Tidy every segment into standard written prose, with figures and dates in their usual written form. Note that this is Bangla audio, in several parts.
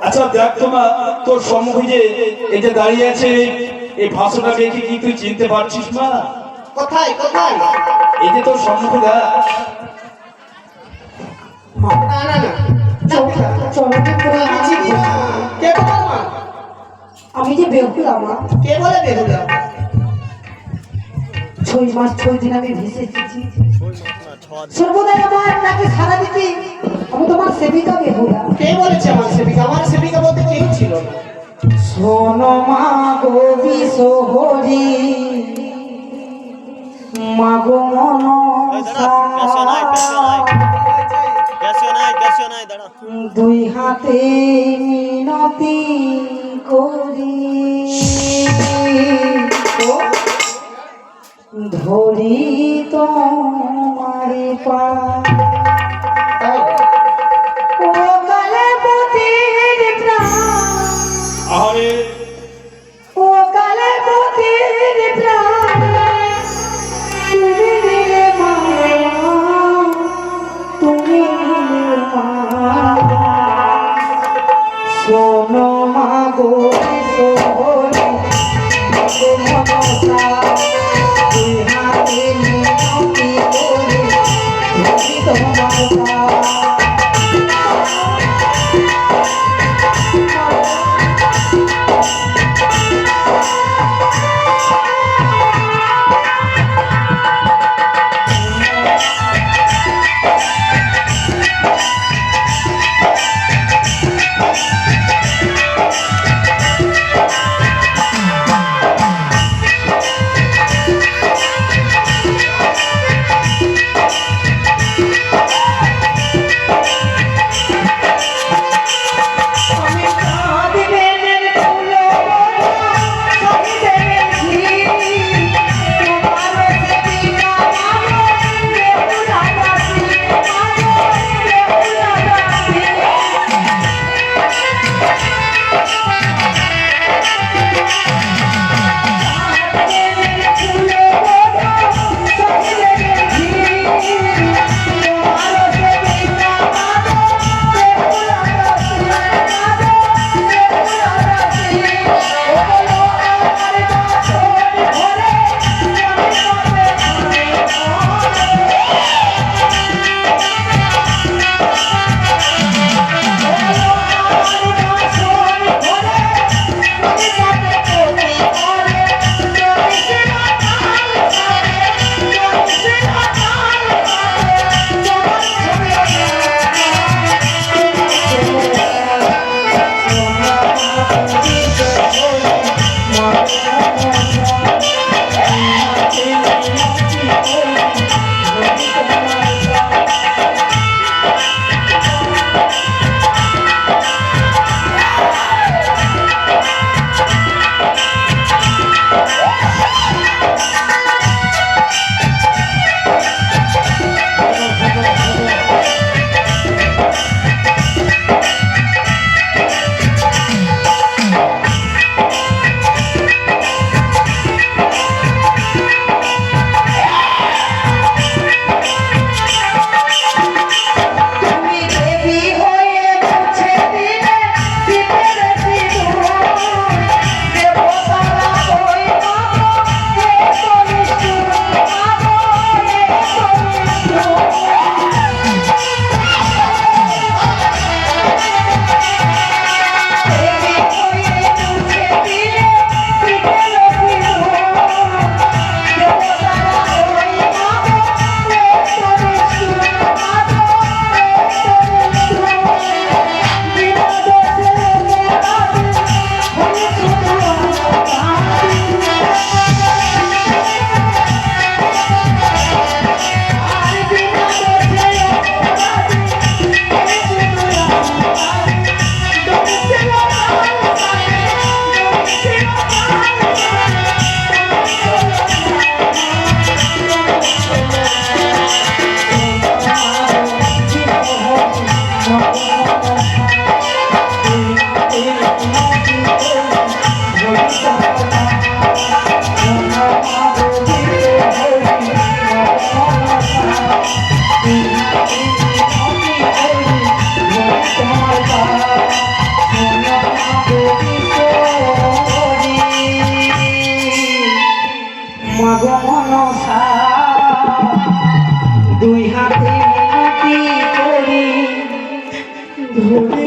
আচ্ছা দেখ তোমা, তোর সম্মুখে যে এই যে দাঁড়িয়ে আছে, এই ভাষণটা দেখে কি তুই চিনতে পারছিস মা? কোথায় কোথায়? এই যে তোর সম্মুখে দেখ। না না না, আমি চিনি না। কে তোমার মা? আমি যে বেহুলা মা, কে বলে বেহুলা? 6 মাস 6 দিন আমি ভেসে এসেছি। সর্বদাই আমার তাকে সারা দিতে আমি তোমার সেবিকা বেহুলা। কে বলেছে আমার সেবিকা? আমার সেবিকা বলতে কেউ ছিল না। শোনো মা গো বিশোহরি, মাগো মনসা, দুই হাতে মিনতি করি ধরি তোমারি পা। ও কালে পতির প্রাণ, আরে ও কালে পতির প্রাণ, তুমি দিলে মা, তুমি দিলে মা। শোনো মা গো সোহরি, মাগো মনসা, দুই হাতে মিনতি করি ধরি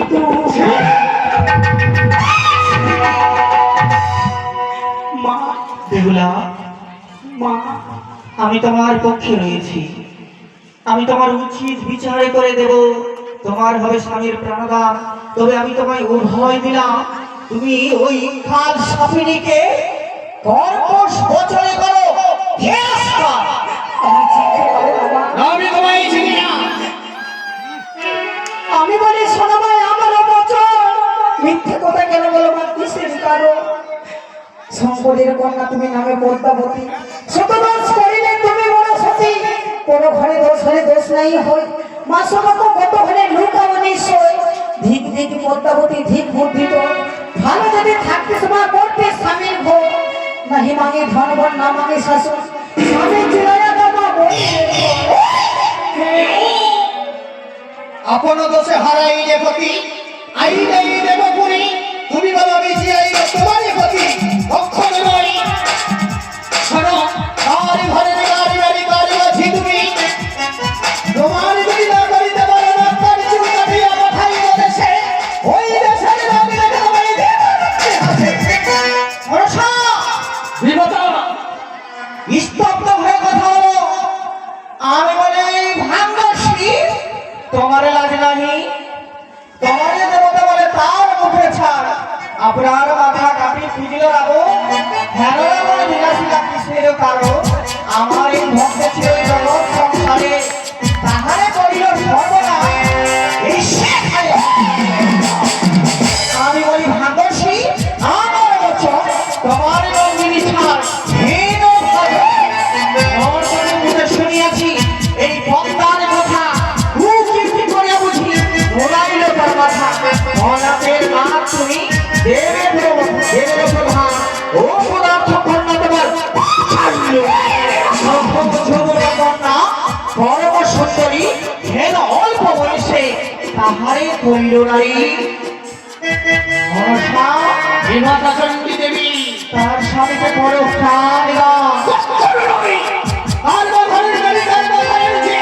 কিন্তু মা দেহুলা, মা আমি তোমার পক্ষে রয়েছি। আমি তোমার উচিত বিচার করে দেব। তোমার হবে স্বামীর প্রাণদান। তবে আমি তোমায় অভয় দিলাম, তুমি ওই কাল সাপিনীকে কর্কশ বচনে করো। আমি চিনতে পারি না, মা। আমি তোমায় চিনি না। আমি বলি শোনো ভাই, আমার বচন মিথ্যে কথা কেন বলো মা? কিসের কারণ? শঙ্করের কন্যা তুমি নামে পদ্মাবতী, শত দোষ করিলে তুমি বড় সতী। কোনো ঘরে দোষ হলে দোষ নাই হয়, মা সমত কত হলে লুকাও নিশ্চয়। ধিক ধিক পদ্মাবতী ধিক বুদ্ধিত, ভালো যদি থাকতে তোমার করতে স্বামীর ভোগ। নাহি মাঙে ধনবন না মাঙে শাসন, স্বামী চিরায়া দামা বলছে আপন দোষে হারাই রে পতি, আইলাই দেব পুরি। তুমি বলো বেশি আই তোমারই পতি, কখনো নয়। শোনো, আর ঘরে গাড়ি গাড়ি গাড়ি আছি তুমি। তোমার যদি না করিতে পারো না, তার চুল কাটিয়া পাঠাইব দেশে। ওই দেশের নামে তোমায় দেব হাতে। ভরসা বিমাতা স্তব্ধ হয়ে কথা হলো। আমি বলে ভাঙ্গসি, তোমার লাজ নাহি। তোমার দেবতা বলে তার মুখে ছাড়। আপনার মাথা কাটি খুঁজিল রাবো, হেরোরা বলে বিলাসিতা কৃষ্ণের কারণ। আমার এই ভক্ত ছিল জগৎ সংসারে, তাহারে করিল সর্বনা এই শেখায়। আমি বলি ভাঙ্গসি, আমার বচন তোমার রঙ্গিনী ছাড়। হীন ভয় আমার মনে মনে শুনিয়াছি এই পদ্মার কথা। খুব কীর্তি করিয়া বুঝি ঘোরাইল তার মাথা। অনাথের মা তুমি, দেবের প্রধান। ও পদার্থ কন্যা তোমার কন্যা পরম সুন্দরী, হেন অল্প বয়সে তাহারে করিল নারী। মনসা বিমাতা চণ্ডী দেবী তার স্বামীকে বড় প্রাণ আর ঘরের গাড়ি গাড়ি বাজাইছি।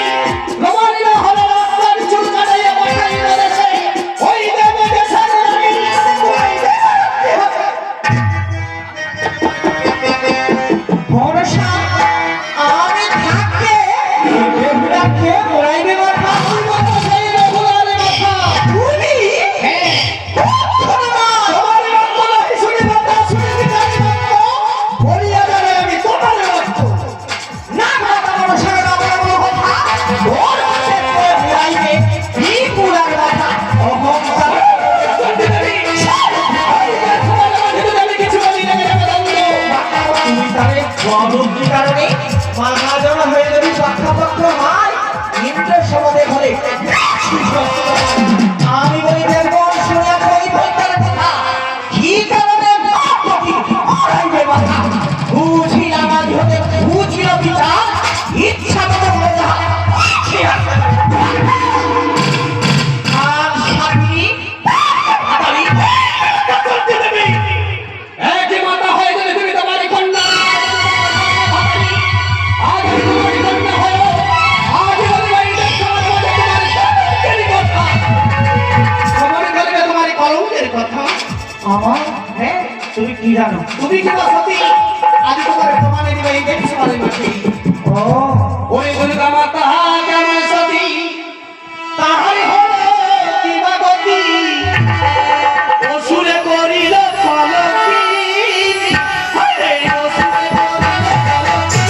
রমানিরা হলো রাস্তার চুল কাটাইয়া পাঠাইল দেশে। ওই দেব দেশের রানী, ওই দেব ভরসা আমি থাকতে বেহুলাকে বলাইবে মাথা। ওই মতো সেই বেহুলারে মাথা তুমি। হ্যাঁ তোমার মঙ্গল শুনে মাথা শুনে বিদায় মাত্র বলিয়া গেলে আমি তোমার রক্ত না মাথা ভরসা না বড় কথা। ওর মাঝে বলাইবে এই পুরার মাথা অহংকার। তুমি তাহলে গণবী কারণে মহাজন হয়ে যাবি পক্ষাপক্ষ হয় ইন্দ্রের সমাধে ঘরে। আমি বলি দেব শুনিয়া কই ভয়টার কথা, কি কারণে মারাইবে মাথা। বুঝিলাম আজ হতে বুঝিল বিচার, ইচ্ছা মতো করে যা আর সাথী হাতালি চণ্ডী দেবী একই মাতা হয়ে গেলে তুমি তোমারই কন্যা। আজ তোমারই কন্যা হয়ে আজ বলি এই দেশের মাঝে তোমার কলঙ্কের কথা। তোমার গলিবে তোমার কলঙ্কের কথা। আমার হ্যাঁ তুমি কি জানো? তুমি কি সতী? আজ তোমার প্রমাণে দিবে এই দেশ মাঝে মাঝে। ও ওই দুর্গা মাতা কেমন সতী, তাহারে হলো দিবাগতি। অসুরে করিল কলঙ্কি। হায় অসুরে করিল কলঙ্কি।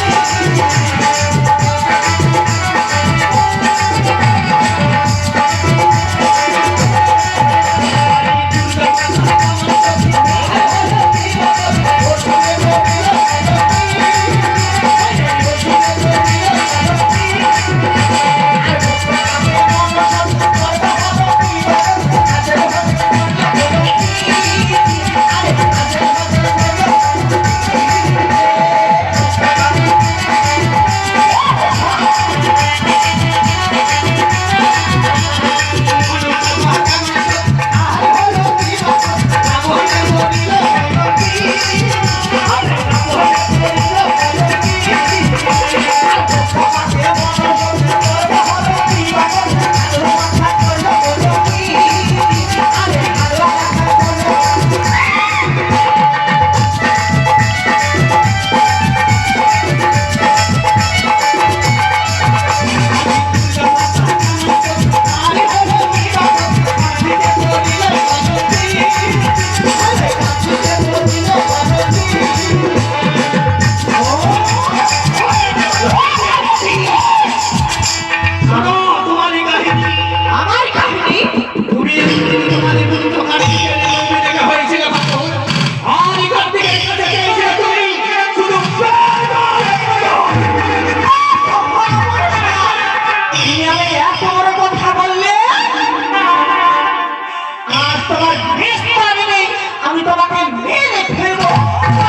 নিস্তারি নেই, আমি তোমাকে মেরে ফেলবো।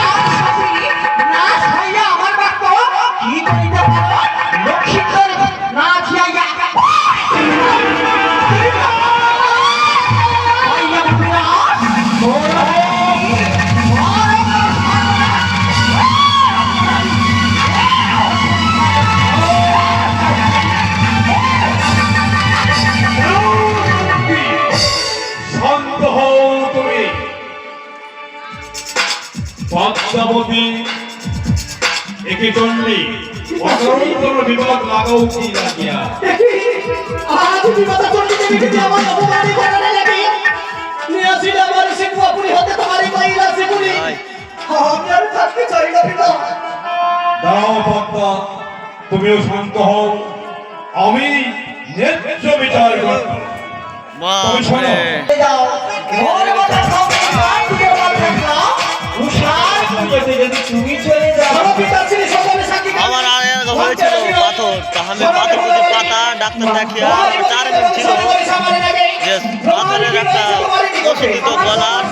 আর সাথী, না খাইয়া আমার বাক্য কি করিতে পারো? লক্ষ্মীর না খাইয়া খাইয়া বিরাট শান্ত হও তুমি পদ্মাবতী একে চণ্ডী অকারণ তোমরা বিবাদ লাগাও কি লাগিয়া আজ বিপদ চন্ডী দেবীকে যে আমার অপমানি করার লাগে নিয়ে আসিল আমার শিবপুরি হতে তোমারই কইলা শিবপুরি আমি আর থাকতে চাই না পিতা দাঁড়াও পদ্মা তুমিও শান্ত হও আমি ন্যায্য বিচার করব তুমি শোনো যাও ঘর কথা সব বাদ দিয়ে বলবেন না। উষার যদি তুমি চলে যাও আমার পিতা ছিল সকলে সাক্ষী আমার আগে হয়েছিল পাথর তা আমি পাথর করতে পাতা ডাক্তার দেখিয়া 4 দিন ছিল যে পাথরের একটা ওষুধ দিত গলার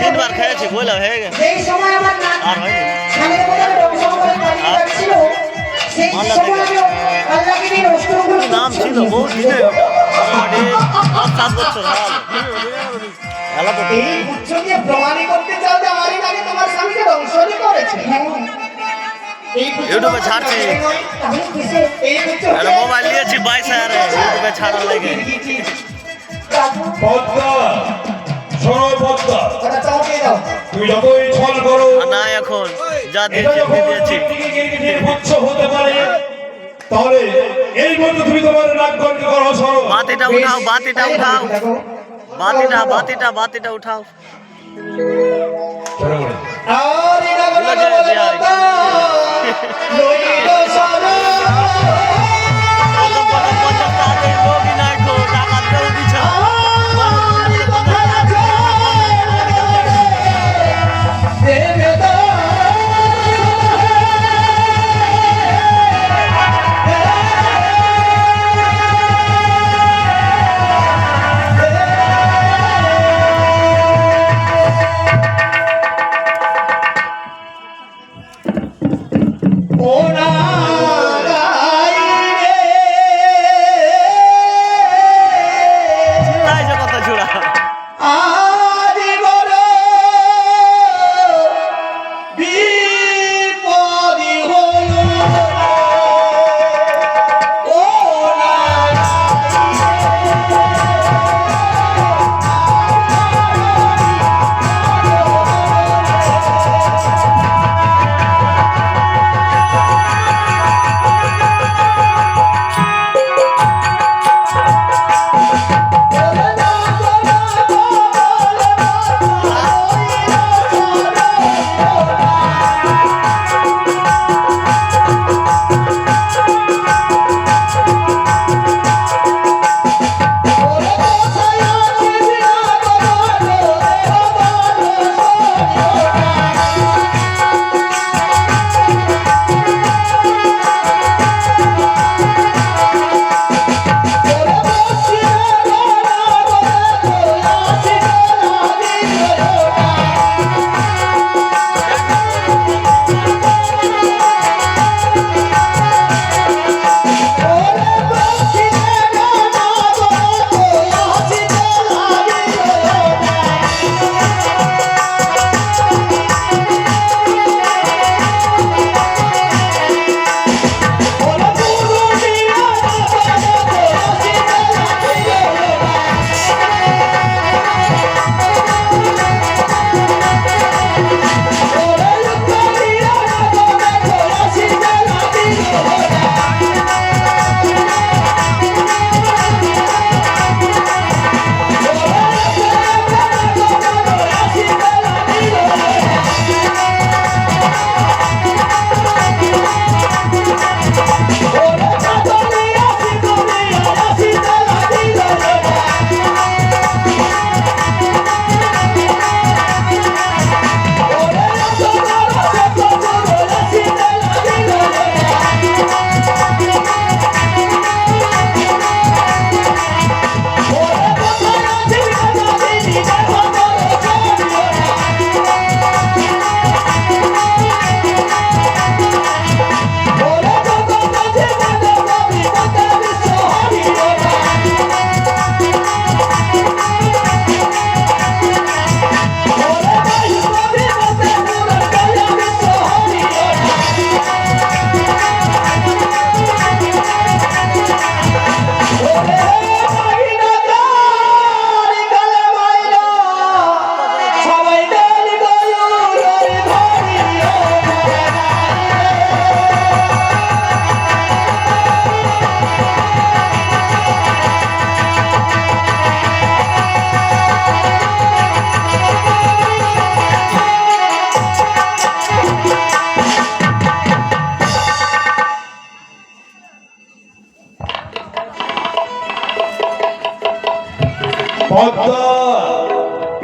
3বার খেয়েছি বইলা হয়ে গেছে এই সময় আমার নাম আর হয়নি খানের মধ্যে রংসময় পালিয়ে ছিল সেই আল্লাহ সময় আমি আল্লাহকে নিয়ে অষ্টমগুলো নাম ছিল বহু দিনে মোটামুটি 5-7 বছর এলা তো এই উচ্চ দিয়ে প্রমাণই করতে চাও যে আমারই নাকি তোমার স্বামীকে দংশনই করেছে হ্যাঁ এই পুত্র ইউটিউবে ছাড়ছি আমি কিসে এই পুত্র একটা মোবাইল নিয়েছি 22,000 ইউটিউবে ছাড়ার লাগে বাবু পদ্মা শোনো পদ্মা ওটা চাওকে দাও তুমি যতই ছল করো আর না এখন যা এটা দিয়েছি যখন দিয়েছি টিকিটিকিটিকিটির গুচ্ছ হতে পারে তাহলে এই মধ্যে তুমি তোমার নাক গন্ধ করো সরো বাতিটা উঠাও বাতিটা উঠাও বাতিটা উঠাও আরে না বলে যে মাতা লইল সারা প্রথম 50 টাকা রোগী নাই তো টাকা দেও দিছা আরে কথা আছে দেবে তো ও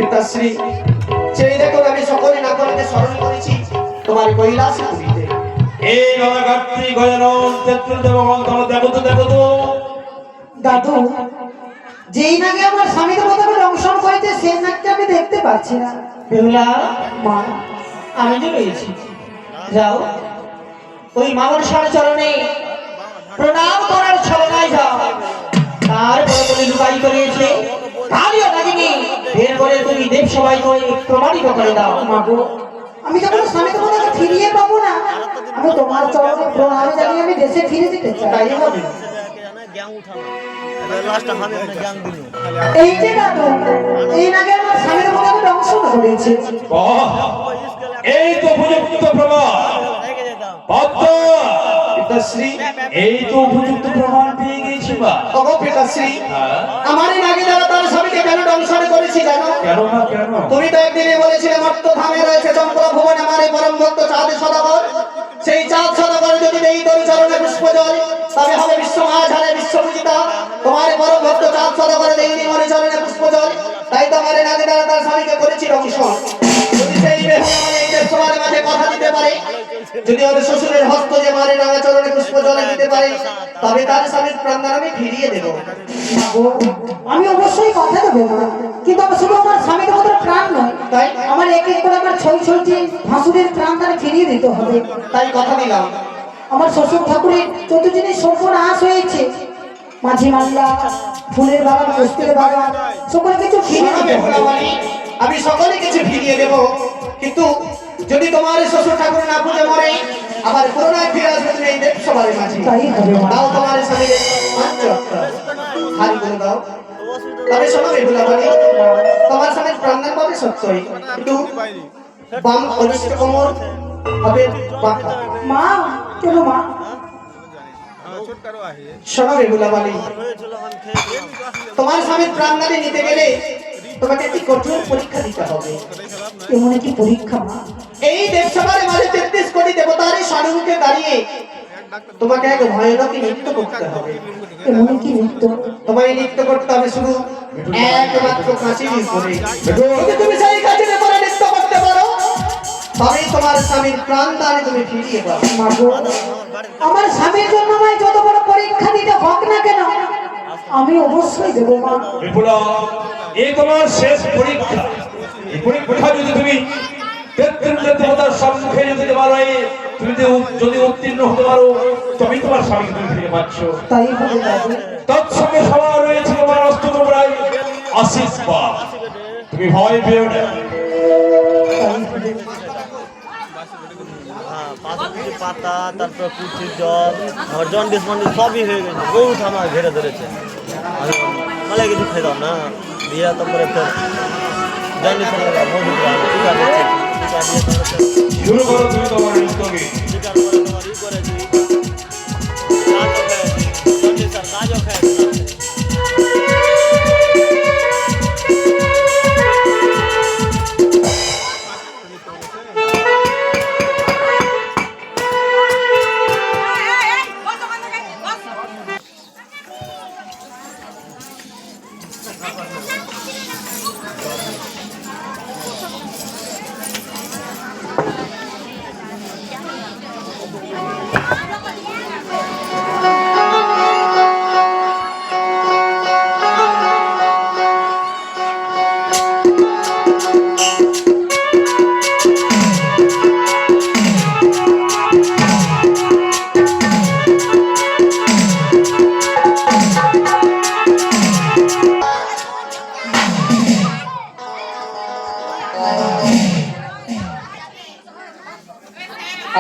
পিতাশ্রী, সেই দেখো আমি সকলে না করতে স্মরণ করেছি তোমার কৈলাস পুরীতে। এই বাবা কার্তিক গজানন তেত্রিশ দেবগণ তোমার দেখো তো দাদু, যেই নাগে আমার স্বামী দেবতাকে দংশন করেছে সেই নাকটা আমি দেখতে পাচ্ছি না। বেহুলা, মা, আমি যে রয়েছি, যাও ওই মামনসার চরণে প্রণাম করার ছলনায় যাও। তারপরে তুমি লুকাই করিয়েছে কালিও লাগিনি, বের করে তুমি দেব সবাই প্রমাণিত করে দাও। মা গো, আমি যখন স্বামী দেবতাকে ফিরিয়ে পাবো না, আমি তোমার চরণে প্রণাম জানিয়ে আমি দেশে ফিরে যেতে চাই। তাই হবে। গ্যাং উঠানো লাস্টটা আমি আপনার গ্যাং দিল এই যে দাদু, এই নাগে আমার স্বামী দেবতাকে দংশন করেছে। বাহ, এই তো উপযুক্ত প্রমাণ। রেখে যেতাম পদ্ম, পিতাশ্রী, এই তো উপযুক্ত প্রমাণ পেয়ে গেছি মা। ওগো পিতাশ্রী, হ্যাঁ, আমার এই নাগী দ্বারা তার স্বামীকে কেন দংশন করেছি জানো? কেন না কেন? তুমি তো একদিনই বলেছিলে মর্ত ধামে রয়েছে চম্পলা ভুবন আমার এই পরম ভক্ত চাঁদ সদাগর। সেই চাঁদ সদাগর যদি দেই তোর চরণে পুষ্প জল, তবে হবে বিশ্ব মাঝারে বিশ্বপূজিতা। তোমার এই পরম ভক্ত চাঁদ সদাগর দেইনি মরে চরণে পুষ্প জল, তাই তো আমার এই নাগী দ্বারা তার স্বামীকে করেছি দংশন। যদি সেই বেহুলা মানে এই দেশ সবার মাঝে কথা দিতে পারে, যদি ওর শ্বশুরের হস্ত যে মারে রাঙা চরণে পুষ্প জলে দিতে পারে, তবে তার স্বামীর প্রাণদান আমি ফিরিয়ে দেবো। মা গো, আমি অবশ্যই কথা দেবো মা, কিন্তু আমার শুধু আমার স্বামী দেবতার প্রাণ নয়, তাই আমার এক এক করে আমার ছয় ছয়টি ভাসুরের প্রাণ তারা ফিরিয়ে দিতে হবে। তাই কথা দিলাম। আমার শ্বশুর ঠাকুরের চতুর্দিনের সর্বনাশ হয়েছে, মাঝি মাল্লা, ফুলের বাগান, বস্তির বাগান, সকল কিছু ফিরিয়ে শোনো দিতে হবে। বেহুলামণি, আমি সকলে কিছু ফিরিয়ে দেব, কিন্তু যদি তোমার এই শ্বশুর ঠাকুর না পুজো মরে, আবার পুরোনায় ফিরে আসবে তুমি এই দেব সবার মাঝে। তাই হবে মা। দাও তোমার স্বামীর পাঁচ রক্ত হারি করে দাও। তবে শোনো বেহুলামণি, তোমার স্বামীর প্রাণদান পাবে সত্যই, কিন্তু বাম অনিষ্ট কোমর হবে বাঁকা। মা, কেন মা? শোনো বেহুলামণি, হয়েছিল আমি খেয়েছিলাম তোমার স্বামীর প্রাণদানে নিতে গেলে তোমাকে একটি কঠোর পরীক্ষা দিতে হবে। এমন একটি পরীক্ষা মা? এই দেবসভার মাঝে 33 কোটি দেবতার সম্মুখে দাঁড়িয়ে তোমাকে এক ভয়ানক নৃত্য করতে হবে। এমন একটি নৃত্য? তোমায় নৃত্য করতে হবে শুধু একমাত্র কাশির উপরে। যদি তুমি সেই কাশির উপরে নৃত্য করতে পারো, তবেই তোমার স্বামীর প্রাণ দানে তুমি ফিরিয়ে পাবে। মা গো, আমার স্বামীর জন্য আমায় যত বড় পরীক্ষা দিতে হোক না কেন, আমি অবশ্যই দেবো মা। বিপুলা, এই তোমার শেষ পরীক্ষা। এই পরীক্ষা যদি তুমি তেত্রিশ দেবতার সম্মুখে যদি পারো, তুমি যদি উত্তীর্ণ হতে পারো, তবেই তোমার স্বামী তুমি ফিরে পাচ্ছ। তাই হবে দাদু। তৎসঙ্গে সবার রয়েছে তোমার অষ্টপ্রহরায় আশীর্বাদ। তুমি ভয় পেও না। হ্যাঁ পাশে পাতা, তারপর কুচির জল, আমার জন্ডিস মন্ডিস সবই হয়ে গেছে, বহুত আমার ঘেরে ধরেছে। আমি মানে কিছু খেতাম না দিয়ে, তারপরে ফের জন্ডিস মধু টিকা দিচ্ছে, টিকা দিয়ে শুরু করো তুমি তোমার নৃত্যকে। টিকার পরে তোমার ই করেছি, গাছও খেয়েছি, জন্ডিস আর গাছও খেয়েছি।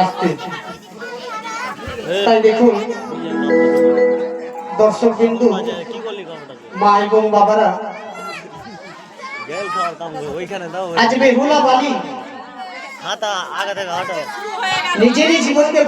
আসতে তাই দেখুন দর্শক বিন্দু, কি করলি খবরটা? মা এবং বাবারা, গেল খাওয়ার কাম করে ওইখানে দাও। আজ বেহুলা বালি হাতা আগে থেকে হাঁটো। নিজেরই জীবনকে